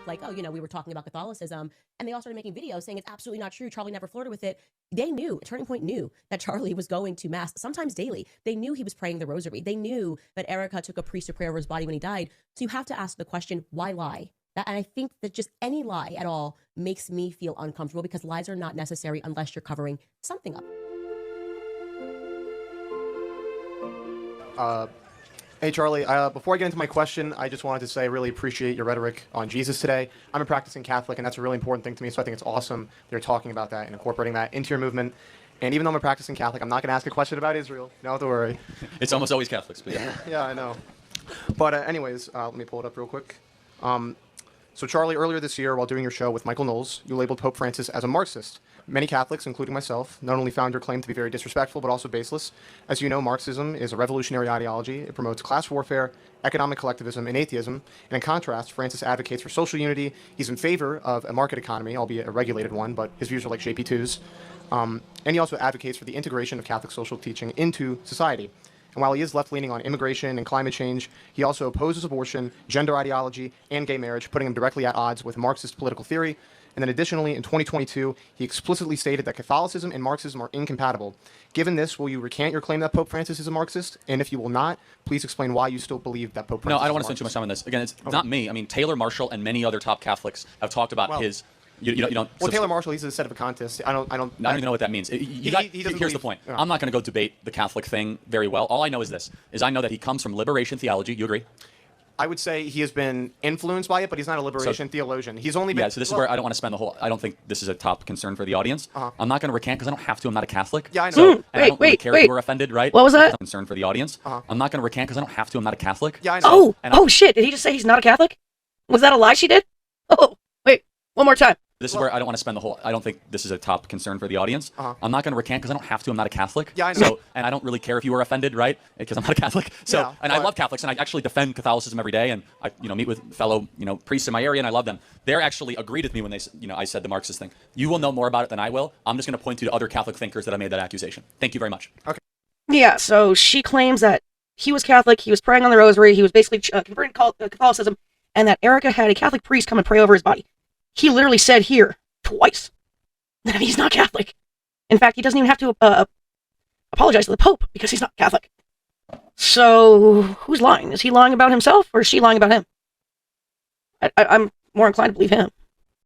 like, oh, we were talking about Catholicism, and they all started making videos saying it's absolutely not true. Charlie never flirted with it. They knew, Turning Point knew that Charlie was going to mass, sometimes daily. They knew he was praying the rosary. They knew that Erica took a priest to pray over his body when he died. So you have to ask the question, why lie? And I think that just any lie at all makes me feel uncomfortable, because lies are not necessary unless you're covering something up. Hey, Charlie, before I get into my question, I just wanted to say I really appreciate your rhetoric on Jesus today. I'm a practicing Catholic, and that's a really important thing to me, so I think it's awesome they're talking about that and incorporating that into your movement. And even though I'm a practicing Catholic, I'm not going to ask a question about Israel. No, don't worry. It's almost always Catholics, but yeah. Yeah, I know. But anyways, let me pull it up real quick. So, Charlie, earlier this year, while doing your show with Michael Knowles, you labeled Pope Francis as a Marxist. Many Catholics, including myself, not only found your claim to be very disrespectful, but also baseless. As you know, Marxism is a revolutionary ideology. It promotes class warfare, economic collectivism, and atheism. And in contrast, Francis advocates for social unity. He's in favor of a market economy, albeit a regulated one, but his views are like JP2's. And he also advocates for the integration of Catholic social teaching into society. And while he is left-leaning on immigration and climate change, he also opposes abortion, gender ideology, and gay marriage, putting him directly at odds with Marxist political theory. And then additionally, in 2022, he explicitly stated that Catholicism and Marxism are incompatible. Given this, will you recant your claim that Pope Francis is a Marxist? And if you will not, please explain why you still believe that Pope Francis is a Marxist. No, I don't want to spend too much time on this. Again, it's not me. I mean, Taylor Marshall and many other top Catholics have talked about his... You don't. Well, Taylor Marshall, he's a set of a contest. I don't even know what that means. Here's the point. I'm not going to go debate the Catholic thing very well. All I know is this: I know that he comes from liberation theology. You agree? I would say he has been influenced by it, but he's not a liberation theologian. He's only been... Yeah, so this is where I don't want to spend the whole... I don't think this is a top concern for the audience. I'm not going to recant because I don't have to. I'm not a Catholic. Yeah, I know. So, I don't really care if you were offended, right? What was that? That's a concern for the audience. I'm not going to recant because I don't have to. I'm not a Catholic. Yeah, I know. Oh, shit. Did he just say he's not a Catholic? Was that a lie she did? Oh, wait. One more time. This is where I don't want to spend the whole... I don't think this is a top concern for the audience. I'm not going to recant because I don't have to. I'm not a Catholic. Yeah, I know. So, and I don't really care if you were offended, right? Because I'm not a Catholic. So, yeah, and I love Catholics, and I actually defend Catholicism every day, and I, meet with fellow, priests in my area, and I love them. They actually agreed with me when they, I said the Marxist thing. You will know more about it than I will. I'm just going to point you to other Catholic thinkers that have made that accusation. Thank you very much. Okay. Yeah, so she claims that he was Catholic, he was praying on the rosary, he was basically converting Catholicism, and that Erica had a Catholic priest come and pray over his body. He literally said here, twice, that he's not Catholic. In fact, he doesn't even have to apologize to the Pope because he's not Catholic. So, who's lying? Is he lying about himself, or is she lying about him? I'm more inclined to believe him.